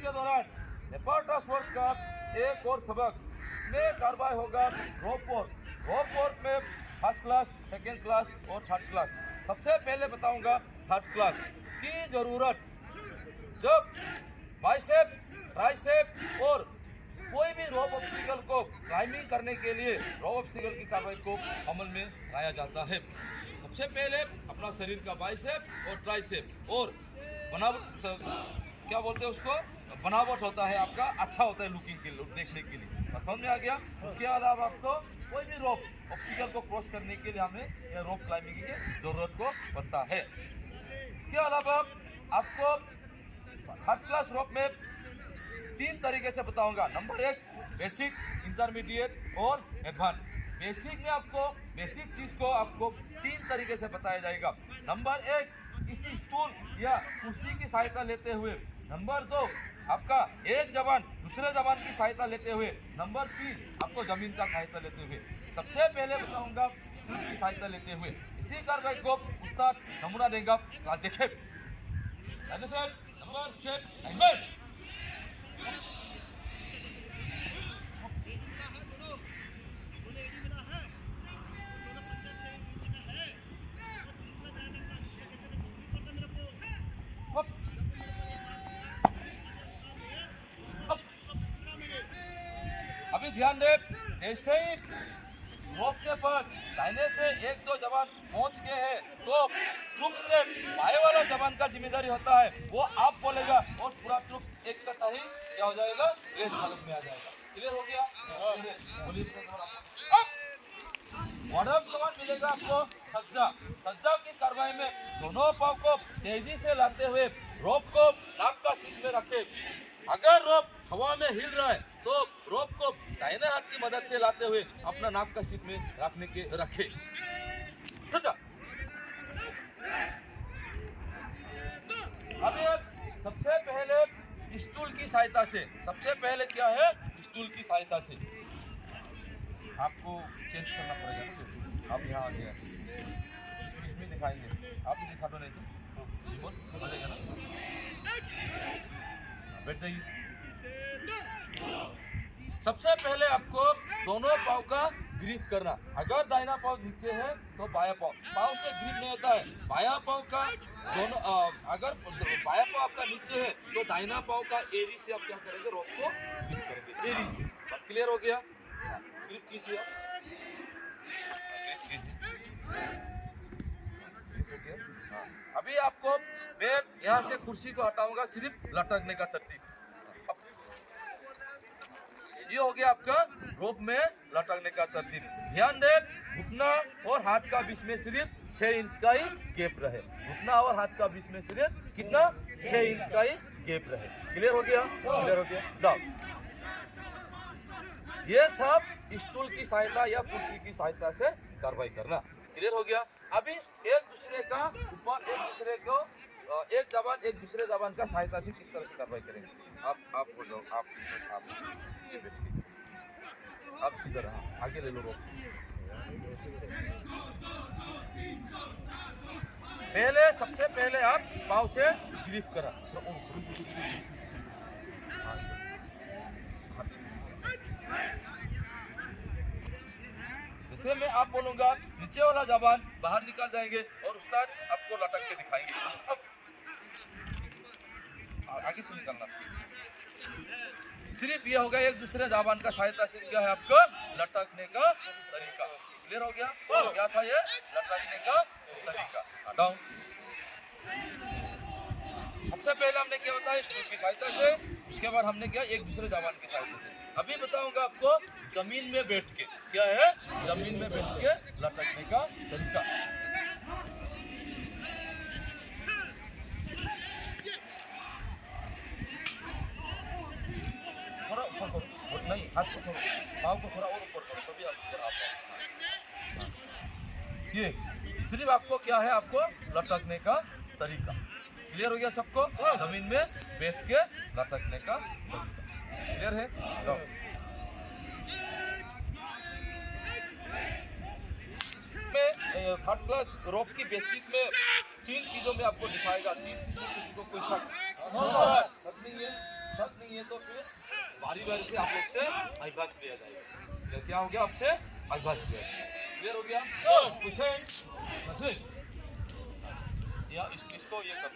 के दौरान apparatus work का एक और सबक में कार्रवाई होगा रोप वॉक में फर्स्ट क्लास, सेकेंड क्लास और थर्ड क्लास। सबसे पहले बताऊंगा थर्ड क्लास की ज़रूरत। जब बाइसेप, ट्राइसेप और कोई भी रोप ऑब्स्टिकल को क्लाइंबिंग करने के लिए रोप ऑब्स्टिकल की कार्रवाई को अमल में लाया जाता है। सबसे पहले अपना शरीर का बाइसेप और ट्राइसेप और बनावट, क्या बोलते हैं उसको, बनावट होता है आपका, अच्छा होता है लुकिंग के लिए, देखने के लिए। समझ में आ गया? उसके अलावा आपको कोई भी रोप ऑब्स्टिकल को क्रॉस करने के लिए हमें यह रोप क्लाइंबिंग की जरूरत को पड़ता है। इसके अलावा आपको थर्ड क्लास रोप में 3 तरीके से बताऊंगा। नंबर 1 बेसिक, इंटरमीडिएट और एडवांस। बेसिक में आपको बेसिक चीज को आपको 3 तरीके से बताया जाएगा। नंबर 1 किसी स्टूल या कुर्सी की सहायता लेते हुए। नंबर 2 आपका एक जबान दूसरे जबान की सहायता लेते हुए। नंबर 3 आपको जमीन का सहायता लेते हुए। सबसे पहले बताऊंगा स्टूल की सहायता लेते हुए। इसी कार्रवाई को उस्ताद नमूना देगा, क्लास देखें। नंबर 6 अभी ध्यान दे, जैसे ही रोप के पास दाहिने से 1-2 जवान पहुंच गए हैं तो ट्रुप स्टेप बाएं वाला जवान का जिम्मेदारी होता है, वो आप बोलेगा और पूरा ट्रुप एक का ही क्या हो जाएगा, रेस्ट हालत में आ जाएगा। क्लियर हो गया? वार्म कमांड मिलेगा आपको सज्जा की कार्रवाई में दोनों पांव को तेजी से लाते हुए रोप को नाक का सीट में रखे। अगर रोप हवा में हिल रहा है तो रोप को दाहिने हाथ की मदद से लाते हुए अपना नाक का सीट में रखे। अभी सबसे पहले स्टूल की सहायता से, सबसे पहले क्या है, स्टूल की सहायता से आपको चेंज करना पड़ेगा। आप यहाँ आ गया, इसमें दिखाएंगे, आप भी दिखा दो, नहीं तो बनेगा ना। बैठ जाइए। सबसे पहले आपको दोनों पाँव का ग्रिप करना। अगर दाहिना पाँव नीचे है तो बायां पाँव से ग्रिप नहीं होता है। बायां पाँव का दोनों, अगर बायां पाँव आपका नीचे है तो दाहिना पाँव का एरी से आप क्या करेंगे, रोप को ग्रिप करेंगे एरी से। बात क्लियर हो गया? ग्रिप कीजिए आप, अभी आपको मैं यहाँ से कुर्सी को हटाऊंगा, सिर्फ लटकने का तरतीब। ये हो गया आपका रोप में लटकने का तरतीब। ध्यान दे, घुटना और हाथ का बीच में सिर्फ 6 इंच का ही गैप रहे। घुटना और हाथ का बीच में सिर्फ कितना, 6 इंच का ही गैप रहे। क्लियर हो गया? क्लियर हो गया। दाओ, ये था स्टूल की सहायता या कुर्सी की सहायता से कार्रवाई करना। क्लियर हो गया? अभी एक दूसरे का ऊपर, एक दूसरे को एक जबान एक दूसरे जबान का सहायता से किस तरह से कार्रवाई करेंगे। आप हो जाओ, आप ये बैठिए, आप इधर आगे ले लो रोप। पहले सबसे पहले आप पाँव से ग्रिप करा। जैसे मैं आप बोलूंगा नीचे वाला जबान बाहर निकाल जाएंगे और उस्ताद आपको लटक के दिखाएंगे। आगे से निकलना। सिर्फ ये होगा एक दूसरे जबान का सहायता से क्या है आपको लटकने का तरीका। क्लियर हो गया? क्या था ये लटकने का तरीका? हटाओ। सबसे पहले हमने क्या बताया, स्टूल की सहायता से, उसके बाद हमने क्या, एक दूसरे जबान की सहायता से। अभी बताऊंगा आपको जमीन में बैठ के, क्या है, जमीन में बैठ के लटकने का तरीका। थोड़ा ऊपर करो, नहीं हाथ को छोड़ो, पाँव को थोड़ा और ऊपर करो, तभी आप ऊपर आ पाओ। ये सिर्फ आपको क्या है, आपको लटकने का तरीका। क्लियर हो गया सबको? जमीन में बैठ के लटकने का तरीका क्लियर है सब? थर्ड क्लास रोप की बेसिक में 3 चीजों में आपको दिखाएगा। 3 चीजों, किसी को कोई शक नहीं है। शक नहीं है तो फिर बारी बारी से आप लोग से अविभाज्य लिया जाएगा। ये क्या हो गया आपसे अविभाज्य लिया, क्लियर हो गया? या इसको ये कर